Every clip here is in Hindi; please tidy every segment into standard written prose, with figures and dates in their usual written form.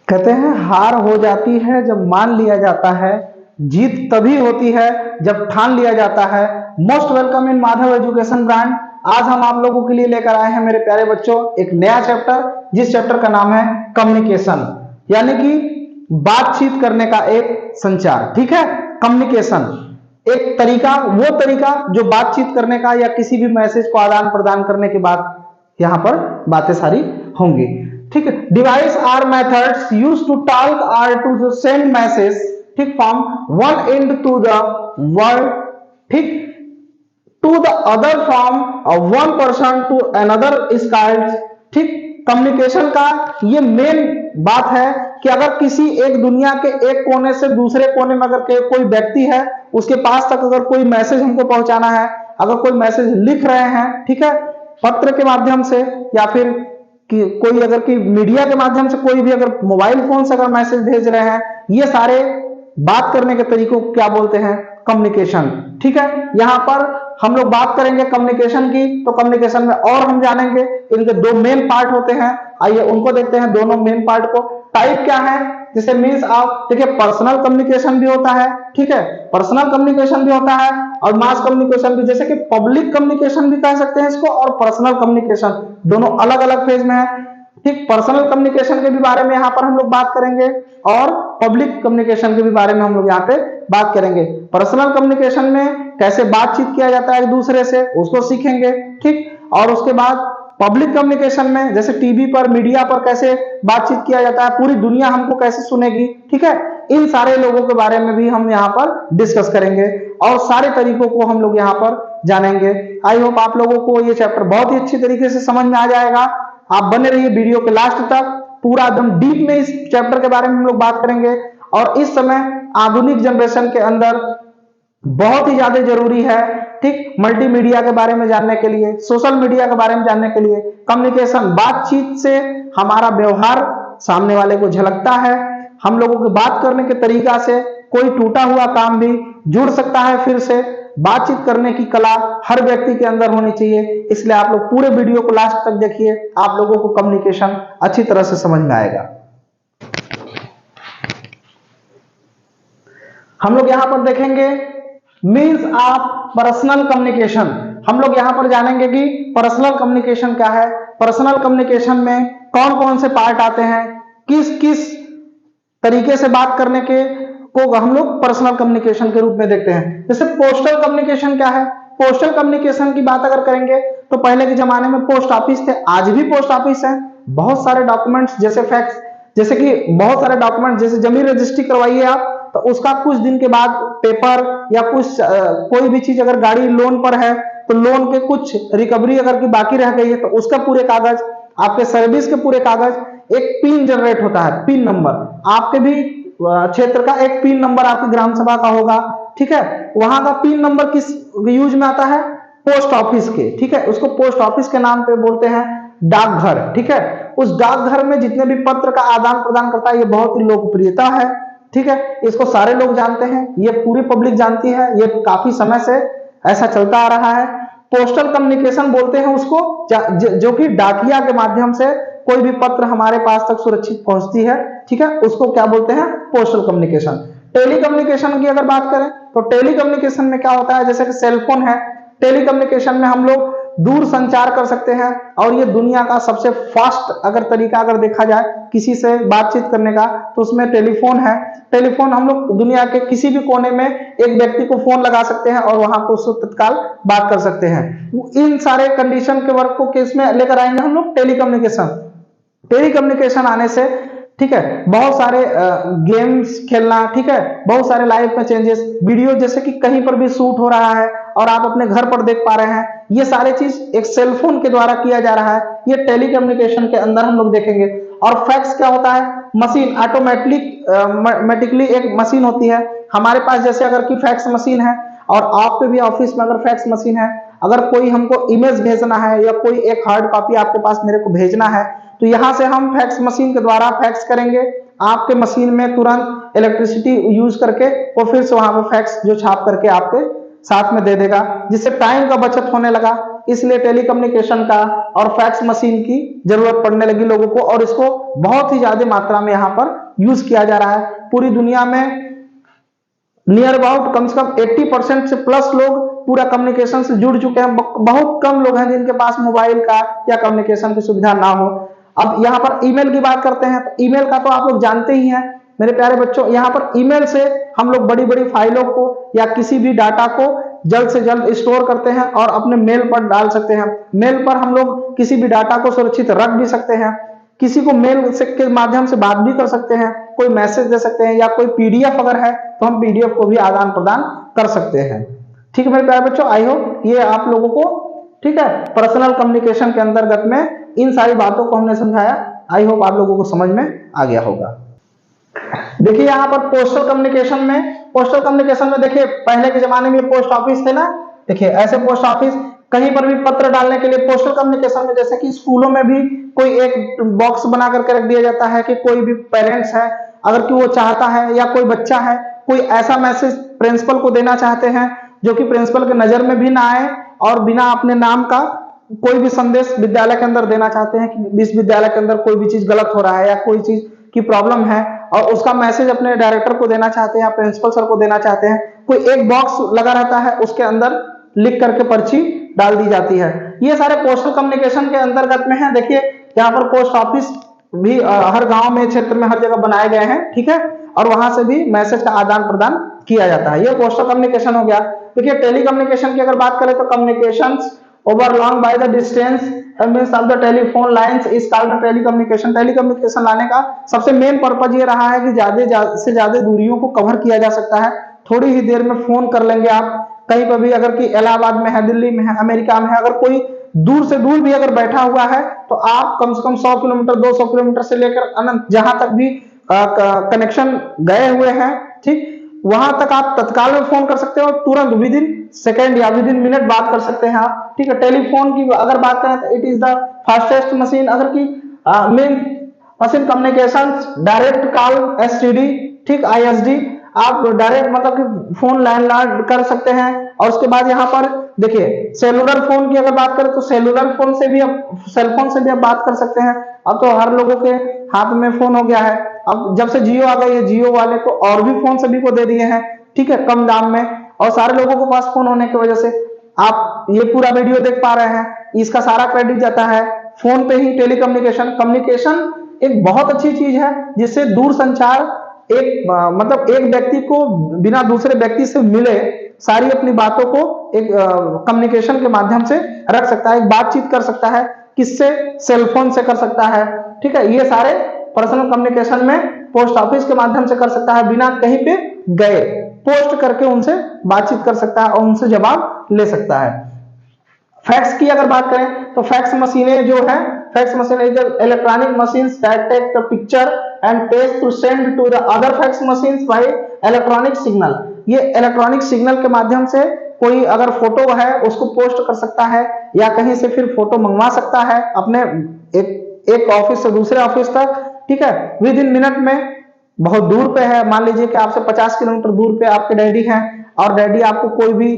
कहते हैं हार हो जाती है जब मान लिया जाता है, जीत तभी होती है जब ठान लिया जाता है। Most welcome in Madhav education brand. आज हम आप लोगों के लिए लेकर आए हैं मेरे प्यारे बच्चों एक नया चैप्टर, जिस चैप्टर का नाम है कम्युनिकेशन, यानी कि बातचीत करने का एक संचार। ठीक है, कम्युनिकेशन एक तरीका, वो तरीका जो बातचीत करने का या किसी भी मैसेज को आदान प्रदान करने के बाद यहाँ पर बातें सारी होंगी। ठीक है, device are methods used to talk or to send message, ठीक, from one end to the world, ठीक, to the other from one person to another is called. ठीक, कम्युनिकेशन का ये मेन बात है कि अगर किसी एक दुनिया के एक कोने से दूसरे कोने में अगर कोई व्यक्ति है, उसके पास तक अगर कोई मैसेज हमको पहुंचाना है, अगर कोई मैसेज लिख रहे हैं, ठीक है, पत्र के माध्यम से या फिर कि कोई अगर कि मीडिया के माध्यम से, कोई भी अगर मोबाइल फोन से अगर मैसेज भेज रहे हैं, ये सारे बात करने के तरीकों को क्या बोलते हैं, कम्युनिकेशन। ठीक है, यहां पर हम लोग बात करेंगे कम्युनिकेशन की, तो कम्युनिकेशन में और हम जानेंगे इनके दो मेन पार्ट होते हैं। आइए उनको देखते हैं, दोनों मेन पार्ट को। टाइप क्या है, जिसे मीन्स आप देखिए, पर्सनल कम्युनिकेशन भी होता है, ठीक है, पर्सनल कम्युनिकेशन भी होता है और मास कम्युनिकेशन भी, जैसे कि पब्लिक कम्युनिकेशन भी कह सकते हैं इसको, और पर्सनल कम्युनिकेशन, दोनों अलग अलग फेज में है। ठीक, पर्सनल कम्युनिकेशन के भी बारे में यहाँ पर हम लोग बात करेंगे और पब्लिक कम्युनिकेशन के भी बारे में हम लोग यहाँ पे बात करेंगे। पर्सनल कम्युनिकेशन में कैसे बातचीत किया जाता है एक दूसरे से, उसको सीखेंगे। ठीक, और उसके बाद पब्लिक कम्युनिकेशन में जैसे टीवी पर, मीडिया पर कैसे बातचीत किया जाता है, पूरी दुनिया हमको कैसे सुनेगी। ठीक है, इन सारे लोगों के बारे में भी हम यहाँ पर डिस्कस करेंगे और सारे तरीकों को हम लोग यहाँ पर जानेंगे। आई होप आप लोगों को ये चैप्टर बहुत ही अच्छी तरीके से समझ में आ जाएगा। आप बने रहिए वीडियो के लास्ट तक, पूरा एकदम डीप में इस चैप्टर के बारे में हम लोग बात करेंगे। और इस समय आधुनिक जनरेशन के अंदर बहुत ही ज्यादा जरूरी है, ठीक, मल्टीमीडिया के बारे में जानने के लिए, सोशल मीडिया के बारे में जानने के लिए। कम्युनिकेशन, बातचीत से हमारा व्यवहार सामने वाले को झलकता है, हम लोगों के बात करने के तरीका से कोई टूटा हुआ काम भी जुड़ सकता है फिर से। बातचीत करने की कला हर व्यक्ति के अंदर होनी चाहिए, इसलिए आप लोग पूरे वीडियो को लास्ट तक देखिए, आप लोगों को कम्युनिकेशन अच्छी तरह से समझ में आएगा। हम लोग यहां पर देखेंगे मीन्स ऑफ पर्सनल कम्युनिकेशन। हम लोग यहां पर जानेंगे कि पर्सनल कम्युनिकेशन क्या है, पर्सनल कम्युनिकेशन में कौन कौन से पार्ट आते हैं, किस किस तरीके से बात करने के को हम लोग पर्सनल कम्युनिकेशन के रूप में देखते हैं। जैसे पोस्टल कम्युनिकेशन क्या है, पोस्टल कम्युनिकेशन की बात अगर करेंगे तो पहले के जमाने में पोस्ट ऑफिस थे, आज भी पोस्ट ऑफिस है। बहुत सारे डॉक्यूमेंट्स जैसे फैक्स, जैसे कि बहुत सारे डॉक्यूमेंट, जैसे जमीन रजिस्ट्री करवाइए आप, तो उसका कुछ दिन के बाद पेपर या कुछ कोई भी चीज, अगर गाड़ी लोन पर है तो लोन के कुछ रिकवरी अगर की बाकी रह गई है तो उसका पूरे कागज, आपके सर्विस के पूरे कागज, एक पिन जनरेट होता है, पिन नंबर, आपके भी क्षेत्र का एक पिन नंबर आपकी ग्राम सभा का होगा। ठीक है, वहां का पिन नंबर किस यूज में आता है, पोस्ट ऑफिस के। ठीक है, उसको पोस्ट ऑफिस के नाम पे बोलते हैं डाकघर। ठीक है, उस डाकघर में जितने भी पत्र का आदान प्रदान करता है, ये बहुत ही लोकप्रियता है। ठीक है, इसको सारे लोग जानते हैं, ये पूरी पब्लिक जानती है, ये काफी समय से ऐसा चलता आ रहा है। पोस्टल कम्युनिकेशन बोलते हैं उसको, जो कि डाकिया के माध्यम से कोई भी पत्र हमारे पास तक सुरक्षित पहुंचती है। ठीक है, उसको क्या बोलते हैं, पोस्टल कम्युनिकेशन। टेली कम्युनिकेशन की अगर बात करें तो टेली कम्युनिकेशन में क्या होता है, जैसे कि सेलफोन है, टेली कम्युनिकेशन में हम लोग दूर संचार कर सकते हैं और ये दुनिया का सबसे फास्ट अगर तरीका अगर देखा जाए किसी से बातचीत करने का, तो उसमें टेलीफोन है। टेलीफोन हम लोग दुनिया के किसी भी कोने में एक व्यक्ति को फोन लगा सकते हैं और वहां पर उससे तत्काल बात कर सकते हैं। इन सारे कंडीशन के वर्क को केस में लेकर आएंगे हम लोग टेली कम्युनिकेशन। टेली कम्युनिकेशन आने से, ठीक है, बहुत सारे गेम्स खेलना, ठीक है, बहुत सारे लाइफ में चेंजेस, वीडियो जैसे कि कहीं पर भी शूट हो रहा है और आप अपने घर पर देख पा रहे हैं, ये सारे चीज एक सेलफोन के द्वारा किया जा रहा है, ये टेली कम्युनिकेशन के अंदर हम लोग देखेंगे। और फैक्स क्या होता है, मशीन, ऑटोमेटिकली एक मशीन होती है हमारे पास, जैसे अगर की फैक्स मशीन है और आपके भी ऑफिस में अगर फैक्स मशीन है, अगर कोई हमको इमेज भेजना है या कोई एक हार्ड कॉपी आपके पास मेरे को भेजना है, तो यहां से हम फैक्स मशीन के द्वारा फैक्स करेंगे, आपके मशीन में तुरंत इलेक्ट्रिसिटी यूज करके वो फिर से वहां पर फैक्स जो छाप करके आपके साथ में दे देगा, जिससे टाइम का बचत होने लगा। इसलिए टेलीकम्युनिकेशन का और फैक्स मशीन की जरूरत पड़ने लगी लोगों को, और इसको बहुत ही ज्यादा मात्रा में यहाँ पर यूज किया जा रहा है। पूरी दुनिया में नियर अबाउट कम से कम 80% से प्लस लोग पूरा कम्युनिकेशन से जुड़ चुके हैं। बहुत कम लोग हैं जिनके पास मोबाइल का या कम्युनिकेशन की सुविधा ना हो। अब यहाँ पर ईमेल की बात करते हैं, तो ईमेल का तो आप लोग जानते ही हैं मेरे प्यारे बच्चों। यहाँ पर ईमेल से हम लोग बड़ी बड़ी फाइलों को या किसी भी डाटा को जल्द से जल्द स्टोर करते हैं और अपने मेल पर डाल सकते हैं। मेल पर हम लोग किसी भी डाटा को सुरक्षित रख भी सकते हैं, किसी को मेल से के माध्यम से बात भी कर सकते हैं, कोई मैसेज दे सकते हैं, या कोई पीडीएफ अगर है तो हम पीडीएफ को भी आदान प्रदान कर सकते हैं। ठीक है मेरे प्यारे बच्चों, आई होप ये आप लोगों को, ठीक है, पर्सनल कम्युनिकेशन के अंतर्गत में इन सारी बातों को हमने समझाया। आई होप आप लोगों को समझ में आ गया होगा। देखिए यहाँ पर पोस्टल कम्युनिकेशन में देखिए पहले के जमाने में पोस्ट ऑफिस थे ना, देखिए ऐसे पोस्ट ऑफिस कहीं पर भी पत्र डालने के लिए पोस्टल कम्युनिकेशन में, जैसे कि स्कूलों में भी कोई एक बॉक्स बना करके रख दिया जाता है कि कोई भी पेरेंट्स है अगर कि वो चाहता है या कोई बच्चा है कोई ऐसा मैसेज प्रिंसिपल को देना चाहते हैं जो कि प्रिंसिपल के नजर में भी ना आए और बिना अपने नाम का कोई भी संदेश विद्यालय के अंदर देना चाहते हैं कि इस विद्यालय के अंदर कोई भी चीज गलत हो रहा है या कोई चीज की प्रॉब्लम है, और उसका मैसेज अपने डायरेक्टर को देना चाहते हैं या प्रिंसिपल सर को देना चाहते हैं, कोई एक बॉक्स लगा रहता है, उसके अंदर लिख करके पर्ची डाल दी जाती है। ये सारे पोस्टल कम्युनिकेशन के अंतर्गत में है। देखिए यहाँ पर पोस्ट ऑफिस भी हर गांव में, क्षेत्र में, हर जगह बनाए गए हैं, ठीक है, और वहां से भी मैसेज का आदान प्रदान किया जाता है। ये पोस्टल कम्युनिकेशन हो गया। देखिए टेलीकम्युनिकेशन की अगर बात करें तो communications over long by the distance means of the telephone lines is called telecommunication. Telecommunication लाने का सबसे मेन पर्पज ये रहा है कि ज्यादा से ज्यादा दूरियों को कवर किया जा सकता है। थोड़ी ही देर में फोन कर लेंगे आप कहीं पर भी, अगर कि इलाहाबाद में है, दिल्ली में है, अमेरिका में है, अगर कोई दूर से दूर भी अगर बैठा हुआ है तो आप कम से कम 100 किलोमीटर 200 किलोमीटर से लेकर अनंत जहां तक भी कनेक्शन गए हुए हैं, ठीक, वहां तक आप तत्काल में फोन कर सकते हो, तुरंत विद इन सेकेंड या विद इन मिनट बात कर सकते हैं आप, ठीक है। टेलीफोन की अगर बात करें तो it is the fastest machine, अगर की main machine communication, direct call STD, ठीक, आईएसडी, आप डायरेक्ट मतलब कि फोन लैंडलाइन कर सकते हैं। और उसके बाद यहाँ पर देखिए सेलुलर फोन की अगर बात करें तो सेलुलर फोन से भी आप, सेल फोन से भी आप बात कर सकते हैं। अब तो हर लोगों के हाथ में फोन हो गया है। अब जब से जियो आ गई है, जियो वाले तो और भी फोन सभी को दे दिए हैं, ठीक है, कम दाम में, और सारे लोगों के पास फोन होने की वजह से आप ये पूरा वीडियो देख पा रहे हैं। इसका सारा क्रेडिट जाता है फोन पे ही। टेलीकम्युनिकेशन कम्युनिकेशन एक बहुत अच्छी चीज है जिससे दूर संचार एक मतलब एक व्यक्ति को बिना दूसरे व्यक्ति से मिले सारी अपनी बातों को एक कम्युनिकेशन के माध्यम से रख सकता है, एक बातचीत कर सकता है। किससे? सेलफोन से कर सकता है, ठीक है। ये सारे पर्सनल कम्युनिकेशन में पोस्ट ऑफिस के माध्यम से कर सकता है, बिना कहीं पे गए पोस्ट करके उनसे बातचीत कर सकता है और उनसे जवाब ले सकता है। फैक्स की अगर बात करें तो फैक्स मशीनें जो है, fax machine is electronic machines that take the picture and paste to send to the other fax machines by electronic signal. ये इलेक्ट्रॉनिक सिग्नल के माध्यम से कोई अगर फोटो है उसको पोस्ट कर सकता है या कहीं से फिर फोटो मंगवा सकता है अपने एक ऑफिस से दूसरे ऑफिस तक, ठीक है, विद इन मिनट में। बहुत दूर पे है, मान लीजिए कि आपसे 50 किलोमीटर दूर पे आपके डैडी हैं और डैडी आपको कोई भी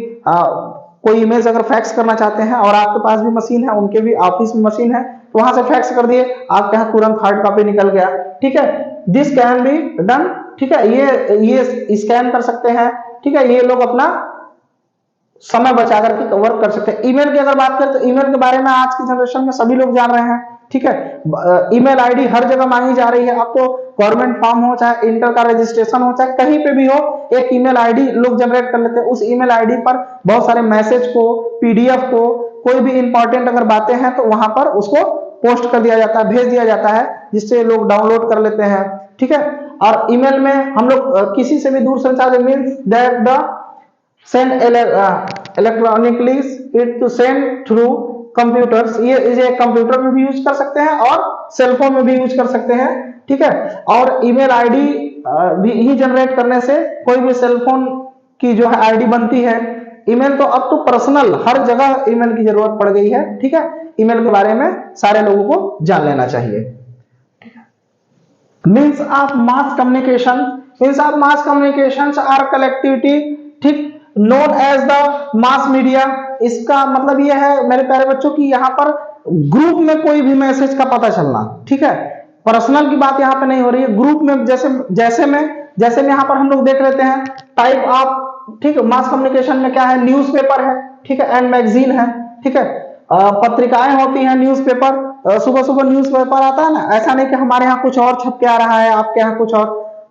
कोई इमेज अगर फैक्स करना चाहते हैं और आपके पास भी मशीन है, उनके भी ऑफिस में मशीन है, तो वहां से फैक्स कर दिए, आपके यहाँ तुरंत हार्ड कॉपी निकल गया, ठीक है। दिस कैन बी डन, ठीक है, ये स्कैन कर सकते हैं, ठीक है। ये लोग अपना समय बचा करके वर्क कर सकते हैं। ईमेल की अगर बात करें तो ईमेल के बारे में आज की जनरेशन में सभी लोग जान रहे हैं, ठीक है। ईमेल आईडी हर जगह मांगी जा रही है। अब तो गवर्नमेंट फॉर्म हो, चाहे इंटर का रजिस्ट्रेशन हो, चाहे कहीं पे भी हो, एक ईमेल आईडी लोग जनरेट कर लेते हैं। उस ईमेल आईडी पर बहुत सारे मैसेज को, पीडीएफ को, कोई भी इंपॉर्टेंट अगर बातें हैं तो वहां पर उसको पोस्ट कर दिया जाता है, भेज दिया जाता है, जिससे लोग डाउनलोड कर लेते हैं, ठीक है। और ईमेल में हम लोग किसी से भी दूर संचार means that the send electronically it to send through computers. ये कंप्यूटर में भी यूज कर सकते हैं और सेलफोन में भी यूज कर सकते हैं, ठीक है। और ईमेल आईडी भी ही जनरेट करने से कोई भी सेलफोन की जो है आईडी बनती है। ईमेल तो अब तो पर्सनल हर जगह ईमेल की जरूरत पड़ गई है, ठीक है। ईमेल के बारे में सारे लोगों को जान लेना चाहिए। Means of mass communication, means of mass communication are collectivity, ठीक, known as the mass media. इसका मतलब यह है मेरे प्यारे बच्चों की यहाँ पर ग्रुप में कोई भी मैसेज का पता चलना, ठीक है, पर्सनल की बात यहाँ पे नहीं हो रही है, ग्रुप में जैसे में यहाँ पर हम लोग देख लेते हैं टाइप ऑफ, ठीक है, मास कम्युनिकेशन में क्या है, न्यूज़पेपर है, ठीक है, एंड मैगजीन है, ठीक है, पत्रिकाएं होती हैं, न्यूज़पेपर, सुबह सुबह न्यूज़पेपर आता है ना, ऐसा नहीं कि हमारे यहाँ कुछ और छप के आ रहा है, आपके यहाँ कुछ और,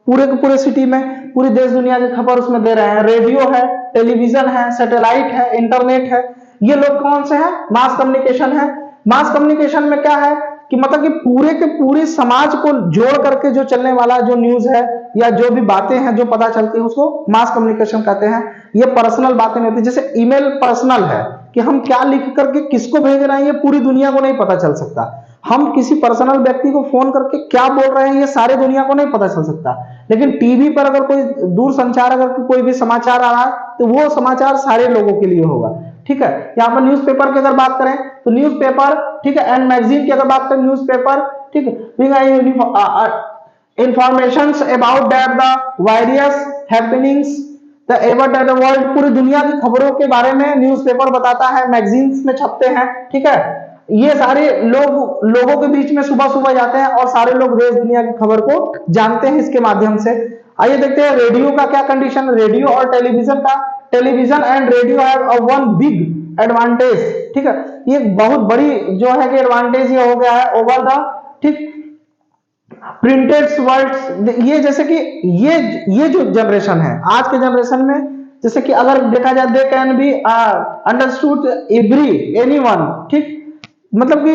पूरे के पूरे सिटी में पूरी देश दुनिया की खबर उसमें दे रहे हैं। रेडियो है, टेलीविजन है, सैटेलाइट है, इंटरनेट है, ये लोग कौन से हैं, मास कम्युनिकेशन है। मास कम्युनिकेशन में क्या है कि मतलब कि पूरे के पूरे समाज को जोड़ करके जो चलने वाला जो न्यूज है या जो भी बातें हैं जो पता चलती है उसको मास कम्युनिकेशन कहते हैं। ये पर्सनल बातें नहीं होती, जैसे ईमेल पर्सनल है कि हम क्या लिख करके किसको भेज रहे हैं ये पूरी दुनिया को नहीं पता चल सकता। हम किसी पर्सनल व्यक्ति को फोन करके क्या बोल रहे हैं ये सारे दुनिया को नहीं पता चल सकता, लेकिन टीवी पर अगर कोई दूर संचार अगर कोई भी समाचार आ रहा है तो वो समाचार सारे लोगों के लिए होगा, ठीक है। यहाँ पर न्यूज़पेपर की अगर बात करें तो न्यूज़पेपर, ठीक है, एंड मैगजीन की अगर बात करें न्यूज़पेपर, ठीक है, informations about that the various happenings the ever that the world, पूरी दुनिया की खबरों के बारे में न्यूज़पेपर बताता है, मैगजीन्स में छपते हैं, ठीक है। ये सारे लोगों के बीच में सुबह सुबह जाते हैं और सारे लोग देश दुनिया की खबर को जानते हैं इसके माध्यम से। आइए देखते हैं रेडियो का क्या कंडीशन, रेडियो और टेलीविजन का। Television and radio have a one big advantage, ठीक है, ये बहुत बड़ी जो है कि एडवांटेज ये हो गया है ओवर द, ठीक, प्रिंटेड वर्ड्स। ये जैसे कि ये जो जनरेशन है आज के जनरेशन में, जैसे कि अगर देखा जाए they can be understood every anyone, ठीक, मतलब कि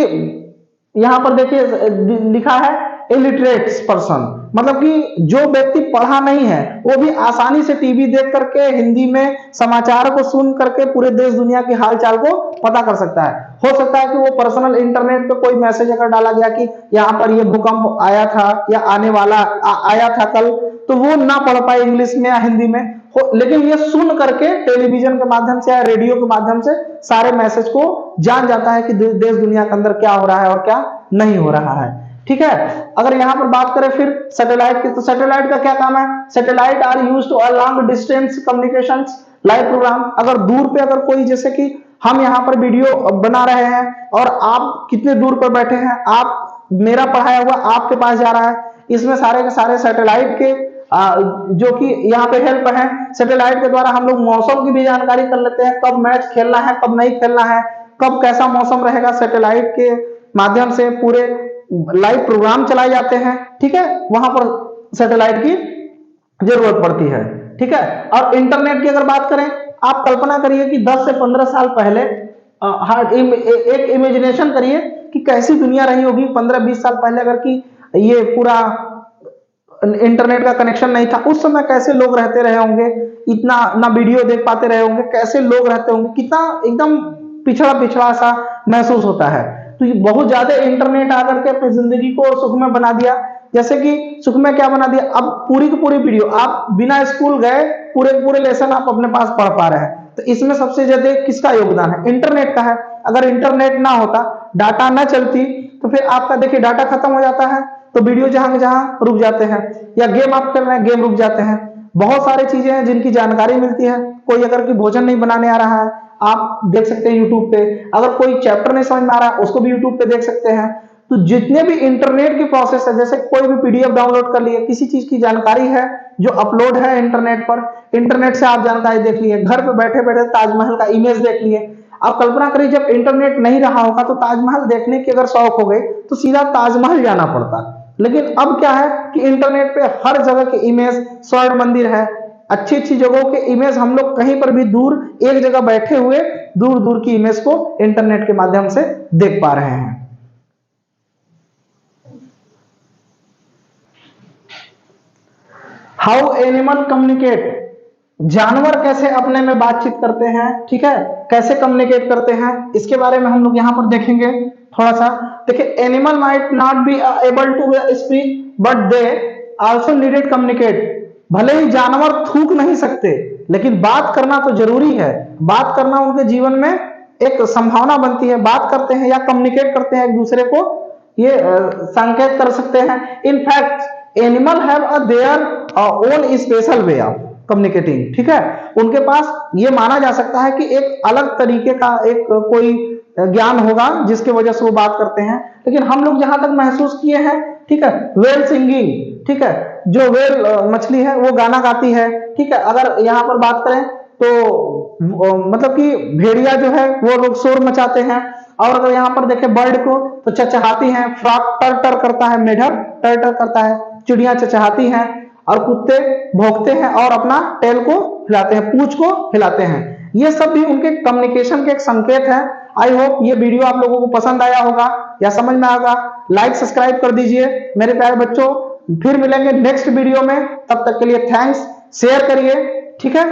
यहां पर देखिए लिखा है इलिटरेट्स पर्सन, मतलब कि जो व्यक्ति पढ़ा नहीं है वो भी आसानी से टीवी देख करके हिंदी में समाचार को सुन करके पूरे देश दुनिया की हालचाल को पता कर सकता है। हो सकता है कि वो पर्सनल इंटरनेट पे कोई मैसेज अगर डाला गया कि यहाँ पर ये भूकंप आया था या आने वाला आया था कल, तो वो ना पढ़ पाए इंग्लिश में या हिंदी में, लेकिन ये सुन करके टेलीविजन के माध्यम से या रेडियो के माध्यम से सारे मैसेज को जान जाता है कि देश दुनिया के अंदर क्या हो रहा है और क्या नहीं हो रहा है, ठीक है। अगर यहां पर बात करें फिर सैटेलाइट की, तो सैटेलाइट का क्या काम है, satellite are used to a long distance communications live program. अगर दूर पे अगर कोई, जैसे कि हम यहाँ पर वीडियो बना रहे हैं और आप कितने दूर पर बैठे हैं, आप मेरा पढ़ाया हुआ आपके पास जा रहा है, इसमें सारे के सारे सैटेलाइट के जो कि यहाँ पे हेल्प है। सैटेलाइट के द्वारा हम लोग मौसम की भी जानकारी कर लेते हैं, कब मैच खेलना है कब नहीं खेलना है, कब कैसा मौसम रहेगा, सैटेलाइट के माध्यम से पूरे लाइव प्रोग्राम चलाए जाते हैं, ठीक है, वहां पर सैटेलाइट की जरूरत पड़ती है, ठीक है। और इंटरनेट की अगर बात करें, आप कल्पना करिए कि 10 से 15 साल पहले एक इमेजिनेशन करिए कि कैसी दुनिया रही होगी 15-20 साल पहले, अगर कि ये पूरा इंटरनेट का कनेक्शन नहीं था, उस समय कैसे लोग रहते रहे होंगे, इतना ना वीडियो देख पाते रहे होंगे, कैसे लोग रहते होंगे, कितना एकदम पिछड़ा पिछड़ा सा महसूस होता है। तो ये बहुत ज्यादा इंटरनेट आकर के अपनी जिंदगी को सुखमय बना दिया। जैसे कि सुखमय क्या बना दिया, अब पूरी की पूरी वीडियो आप बिना स्कूल गए पूरे लेसन आप अपने पास पढ़ पा रहे हैं। तो इसमें सबसे ज्यादा किसका योगदान है, इंटरनेट का है। अगर इंटरनेट ना होता, डाटा ना चलती, तो फिर आपका देखिए डाटा खत्म हो जाता है, तो वीडियो जहां के जहां रुक जाते हैं, या गेम आप कर रहे हैं गेम रुक जाते हैं। बहुत सारी चीजें हैं जिनकी जानकारी मिलती है। कोई अगर कि भोजन नहीं बनाने आ रहा है, आप देख सकते हैं यूट्यूब पे, अगर कोई चैप्टर नहीं समझ में आ रहा है उसको भी यूट्यूब पे देख सकते हैं। तो जितने भी इंटरनेट की प्रोसेस है, जैसे कोई भी पीडीएफ डाउनलोड कर लिए, किसी चीज की जानकारी है जो अपलोड है इंटरनेट पर, इंटरनेट से आप जानकारी देख लिए, घर पे बैठे बैठे ताजमहल का इमेज देख लिए। आप कल्पना करिए जब इंटरनेट नहीं रहा होगा तो ताजमहल देखने की अगर शौक हो गई तो सीधा ताजमहल जाना पड़ता, लेकिन अब क्या है कि इंटरनेट पे हर जगह के इमेज, स्वर्ण मंदिर है, अच्छी अच्छी जगहों के इमेज, हम लोग कहीं पर भी दूर एक जगह बैठे हुए दूर दूर की इमेज को इंटरनेट के माध्यम से देख पा रहे हैं। हाउ एनिमल कम्युनिकेट, जानवर कैसे अपने में बातचीत करते हैं, ठीक है, कैसे कम्युनिकेट करते हैं, इसके बारे में हम लोग यहां पर देखेंगे थोड़ा सा। देखिए, animal might not be able to speak but they also needed communicate. भले ही जानवर थूक नहीं सकते, लेकिन बात करना तो जरूरी है। बात करना उनके जीवन में एक संभावना बनती है, बात करते हैं या कम्युनिकेट करते हैं एक दूसरे को, ये संकेत कर सकते हैं। In fact animal have a their own special way of communicating, ठीक है। उनके पास ये माना जा सकता है कि एक अलग तरीके का एक कोई ज्ञान होगा जिसके वजह से वो बात करते हैं। लेकिन हम लोग जहां तक महसूस किए हैं, ठीक है, वेल सिंगिंग, ठीक है, जो वेल मछली है वो गाना गाती है, ठीक है। अगर यहाँ पर बात करें तो मतलब कि भेड़िया जो है वो लोग शोर मचाते हैं, और अगर यहाँ पर देखें बर्ड को तो चचहाती हैं, फ्रॉक टर टर करता है, मेढक टर टर करता है, चिड़िया चचहाती हैं, और कुत्ते भौंकते हैं और अपना टेल को हिलाते हैं, पूंछ को हिलाते हैं। ये सब भी उनके कम्युनिकेशन के एक संकेत है। आई होप ये वीडियो आप लोगों को पसंद आया होगा या समझ में आएगा। लाइक सब्सक्राइब कर दीजिए मेरे प्यारे बच्चों। फिर मिलेंगे नेक्स्ट वीडियो में, तब तक के लिए थैंक्स। शेयर करिए, ठीक है।